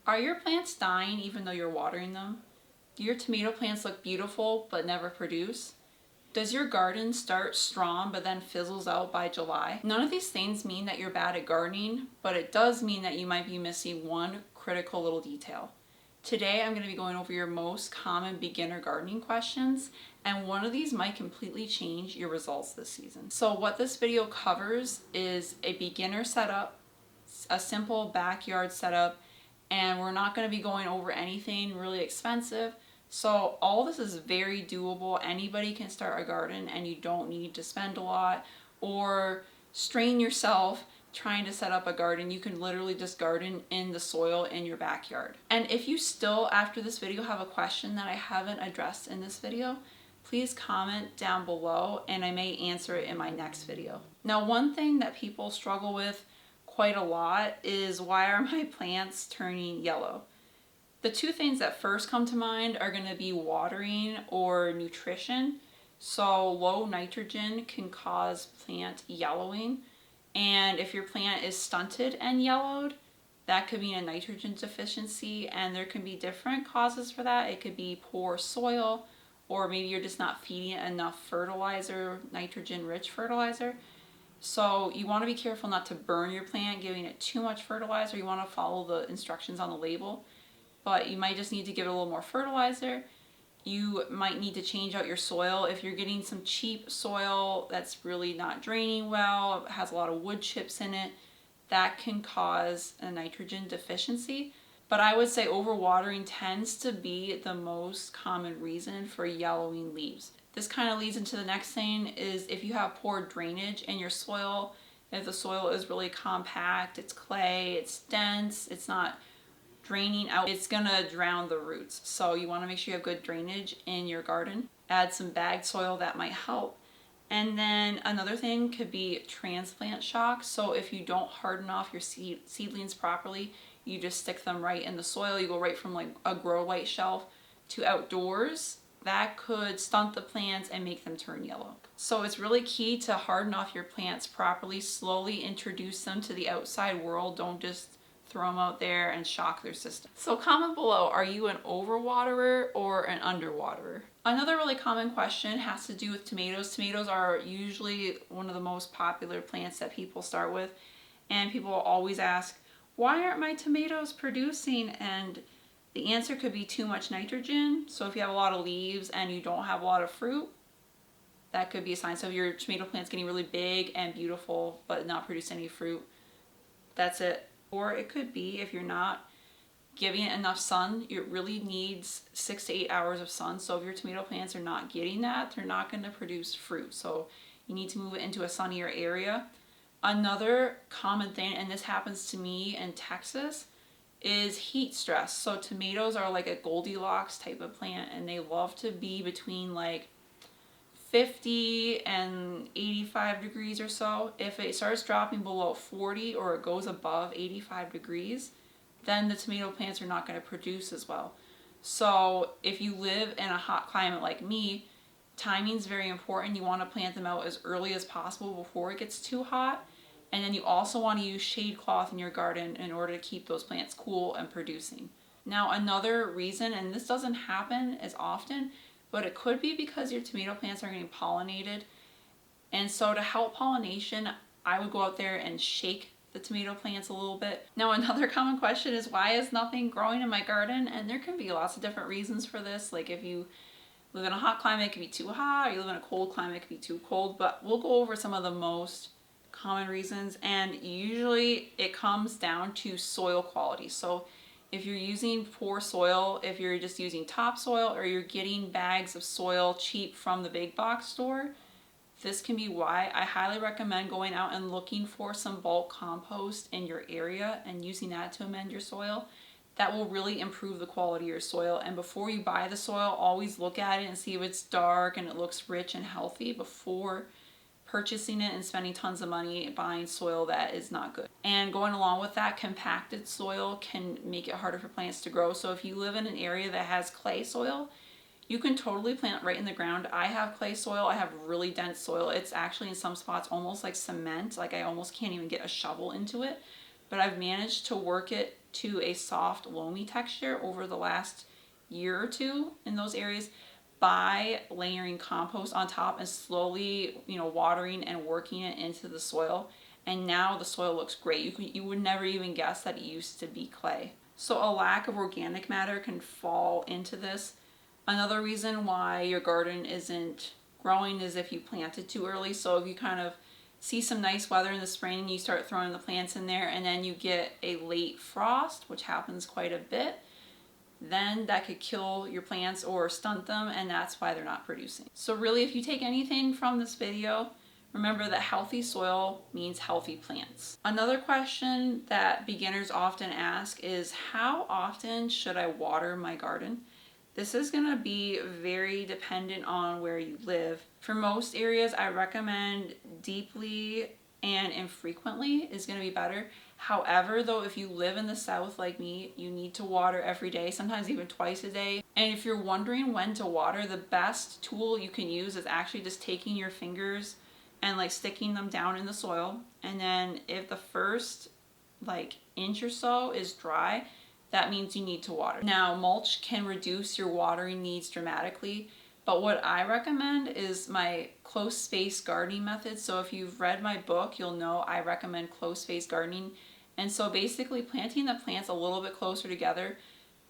Are your plants dying even though you're watering them? Do your tomato plants look beautiful but never produce? Does your garden start strong but then fizzles out by July? None of these things mean that you're bad at gardening, but it does mean that you might be missing one critical little detail. Today I'm going to be going over your most common beginner gardening questions, and one of these might completely change your results this season. So what this video covers is a beginner setup, a simple backyard setup, and we're not going to be going over anything really expensive. So all this is very doable. Anybody can start a garden and you don't need to spend a lot or strain yourself trying to set up a garden. You can literally just garden in the soil in your backyard. And if you still, after this video, have a question that I haven't addressed in this video, please comment down below and I may answer it in my next video. Now, one thing that people struggle with quite a lot is, why are my plants turning yellow? The two things that first come to mind are going to be watering or nutrition. So low nitrogen can cause plant yellowing, and if your plant is stunted and yellowed, that could mean a nitrogen deficiency, and there can be different causes for that. It could be poor soil, or maybe you're just not feeding it enough fertilizer, nitrogen rich fertilizer. So you want to be careful not to burn your plant giving it too much fertilizer. You want to follow the instructions on the label, but you might just need to give it a little more fertilizer. You might need to change out your soil. If you're getting some cheap soil that's really not draining well, has a lot of wood chips in it, that can cause a nitrogen deficiency. But I would say overwatering tends to be the most common reason for yellowing leaves. This kind of leads into the next thing, is if you have poor drainage in your soil, if the soil is really compact, it's clay, it's dense, it's not draining out, it's gonna drown the roots. So you want to make sure you have good drainage in your garden. Add some bagged soil, that might help. And then another thing could be transplant shock. So if you don't harden off your seedlings properly, you just stick them right in the soil, you go right from like a grow light shelf to outdoors, that could stunt the plants and make them turn yellow. So it's really key to harden off your plants properly, slowly introduce them to the outside world. Don't just throw them out there and shock their system. So comment below, are you an overwaterer or an underwaterer? Another really common question has to do with tomatoes. Tomatoes are usually one of the most popular plants that people start with, and people always ask, why aren't my tomatoes producing? And the answer could be too much nitrogen. So if you have a lot of leaves and you don't have a lot of fruit, that could be a sign. So if your tomato plant's getting really big and beautiful but not producing any fruit, that's it. Or it could be if you're not giving it enough sun. It really needs 6 to 8 hours of sun. So if your tomato plants are not getting that, they're not going to produce fruit. So you need to move it into a sunnier area. Another common thing, and this happens to me in Texas, is heat stress. So tomatoes are like a Goldilocks type of plant, and they love to be between like 50 and 85 degrees or so. If it starts dropping below 40 or it goes above 85 degrees, then the tomato plants are not going to produce as well. So if you live in a hot climate like me, timing is very important. You want to plant them out as early as possible before it gets too hot. And then you also want to use shade cloth in your garden in order to keep those plants cool and producing. Now, another reason, and this doesn't happen as often, but it could be because your tomato plants are getting pollinated. And so to help pollination, I would go out there and shake the tomato plants a little bit. Now, another common question is, why is nothing growing in my garden? And there can be lots of different reasons for this. Like if you live in a hot climate, it could be too hot, or you live in a cold climate, it could be too cold. But we'll go over some of the most common reasons, and usually it comes down to soil quality. So if you're using poor soil, if you're just using topsoil, or you're getting bags of soil cheap from the big box store, this can be why. I highly recommend going out and looking for some bulk compost in your area and using that to amend your soil. That will really improve the quality of your soil. And before you buy the soil, always look at it and see if it's dark and it looks rich and healthy before purchasing it and spending tons of money buying soil that is not good. And going along with that, compacted soil can make it harder for plants to grow. So if you live in an area that has clay soil, you can totally plant right in the ground. I have clay soil. I have really dense soil. It's actually in some spots almost like cement. Like I almost can't even get a shovel into it. But I've managed to work it to a soft, loamy texture over the last year or two in those areas by layering compost on top and slowly, watering and working it into the soil. And now the soil looks great. You would never even guess that it used to be clay. So a lack of organic matter can fall into this. Another reason why your garden isn't growing is if you planted too early. So if you kind of see some nice weather in the spring and you start throwing the plants in there and then you get a late frost, which happens quite a bit, then that could kill your plants or stunt them, and that's why they're not producing. So really, if you take anything from this video, remember that healthy soil means healthy plants. Another question that beginners often ask is, how often should I water my garden? This is going to be very dependent on where you live. For most areas, I recommend deeply and infrequently is going to be better. However, though, if you live in the south like me, you need to water every day, sometimes even twice a day. And if you're wondering when to water, the best tool you can use is actually just taking your fingers and like sticking them down in the soil. And then if the first inch or so is dry, that means you need to water. Now, mulch can reduce your watering needs dramatically, but what I recommend is my close space gardening method. So if you've read my book, you'll know I recommend close space gardening. And so basically planting the plants a little bit closer together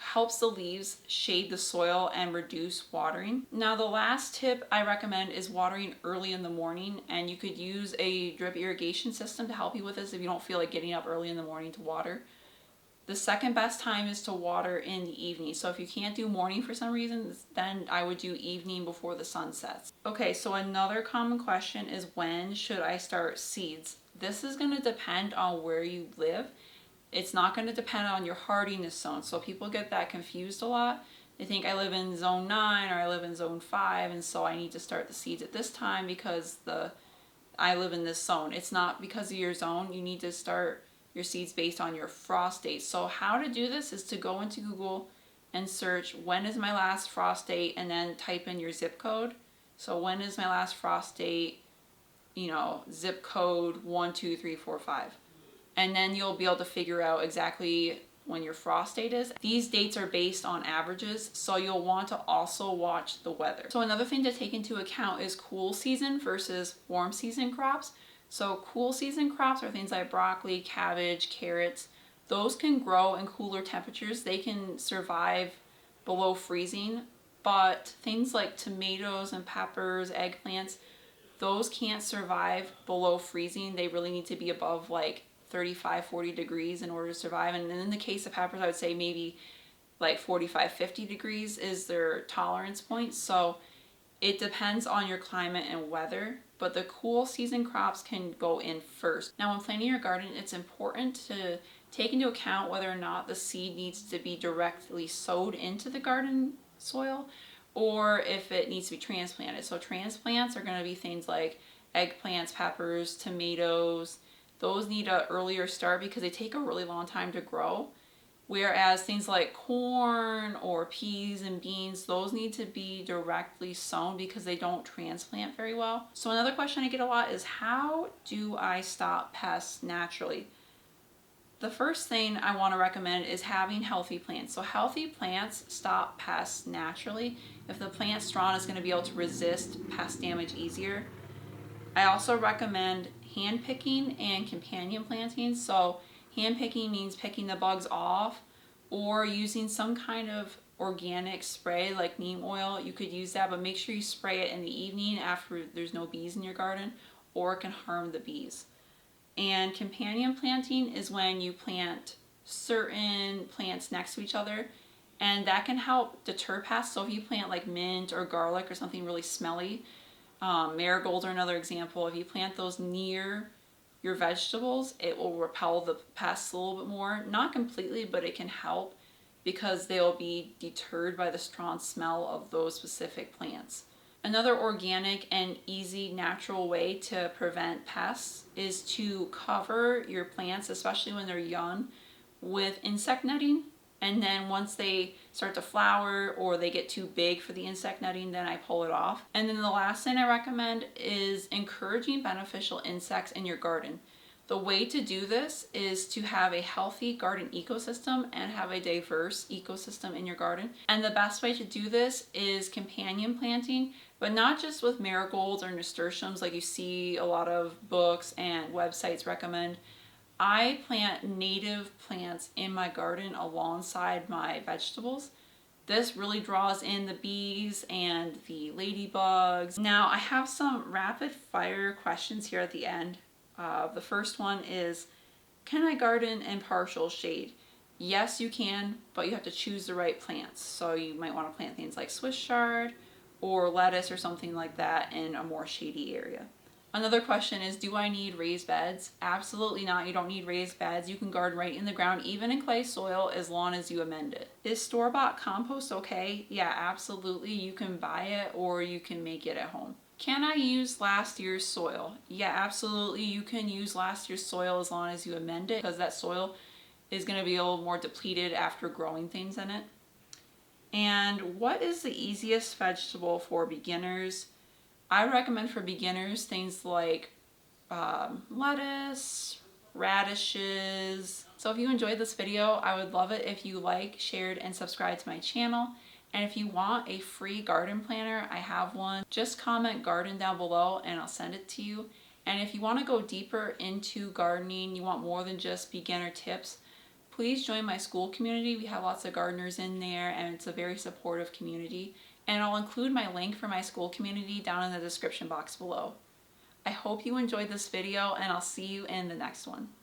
helps the leaves shade the soil and reduce watering. Now, the last tip I recommend is watering early in the morning, and you could use a drip irrigation system to help you with this if you don't feel like getting up early in the morning to water. The second best time is to water in the evening. So if you can't do morning for some reason, then I would do evening before the sun sets. Okay, so another common question is, when should I start seeds? This is going to depend on where you live. It's not going to depend on your hardiness zone. So people get that confused a lot. They think I live in zone 9 or I live in zone 5, and so I need to start the seeds at this time because I live in this zone. It's not because of your zone. You need to start your seeds based on your frost date. So how to do this is to go into Google and search when is my last frost date, and then type in your zip code. So when is my last frost date, zip code 12345. And then you'll be able to figure out exactly when your frost date is. These dates are based on averages, so you'll want to also watch the weather. So another thing to take into account is cool season versus warm season crops. So cool season crops are things like broccoli, cabbage, carrots. Those can grow in cooler temperatures. They can survive below freezing, but things like tomatoes and peppers, eggplants, those can't survive below freezing. They really need to be above 35, 40 degrees in order to survive. And in the case of peppers, I would say maybe 45, 50 degrees is their tolerance point. So it depends on your climate and weather, but the cool season crops can go in first. Now, when planting your garden, it's important to take into account whether or not the seed needs to be directly sowed into the garden soil or if it needs to be transplanted. So transplants are going to be things like eggplants, peppers, tomatoes. Those need an earlier start because they take a really long time to grow. Whereas things like corn or peas and beans, those need to be directly sown because they don't transplant very well. So another question I get a lot is, how do I stop pests naturally? The first thing I want to recommend is having healthy plants. So healthy plants stop pests naturally. If the plant's strong, it's going to be able to resist pest damage easier. I also recommend hand picking and companion planting. So hand picking means picking the bugs off, or using some kind of organic spray like neem oil. You could use that, but make sure you spray it in the evening after there's no bees in your garden, or it can harm the bees. And companion planting is when you plant certain plants next to each other, and that can help deter pests. So if you plant mint or garlic or something really smelly, marigolds are another example. If you plant those near your vegetables, it will repel the pests a little bit more. Not completely, but it can help because they'll be deterred by the strong smell of those specific plants. Another organic and easy natural way to prevent pests is to cover your plants, especially when they're young, with insect netting. And then once they start to flower or they get too big for the insect netting, then I pull it off. And then the last thing I recommend is encouraging beneficial insects in your garden. The way to do this is to have a healthy garden ecosystem and have a diverse ecosystem in your garden. And the best way to do this is companion planting, but not just with marigolds or nasturtiums like you see a lot of books and websites recommend. I plant native plants in my garden alongside my vegetables. This really draws in the bees and the ladybugs. Now I have some rapid fire questions here at the end. The first one is, can I garden in partial shade? Yes, you can, but you have to choose the right plants. So you might want to plant things like Swiss chard or lettuce or something like that in a more shady area. Another question is, do I need raised beds? Absolutely not. You don't need raised beds. You can garden right in the ground, even in clay soil, as long as you amend it. Is store-bought compost okay? Yeah, absolutely. You can buy it or you can make it at home. Can I use last year's soil? Yeah, absolutely. You can use last year's soil as long as you amend it, because that soil is going to be a little more depleted after growing things in it. And what is the easiest vegetable for beginners? I recommend for beginners things like lettuce, radishes. So if you enjoyed this video, I would love it if you liked, shared, and subscribed to my channel. And if you want a free garden planner, I have one. Just comment garden down below and I'll send it to you. And if you want to go deeper into gardening, you want more than just beginner tips, please join my school community. We have lots of gardeners in there and it's a very supportive community. And I'll include my link for my school community down in the description box below. I hope you enjoyed this video and I'll see you in the next one.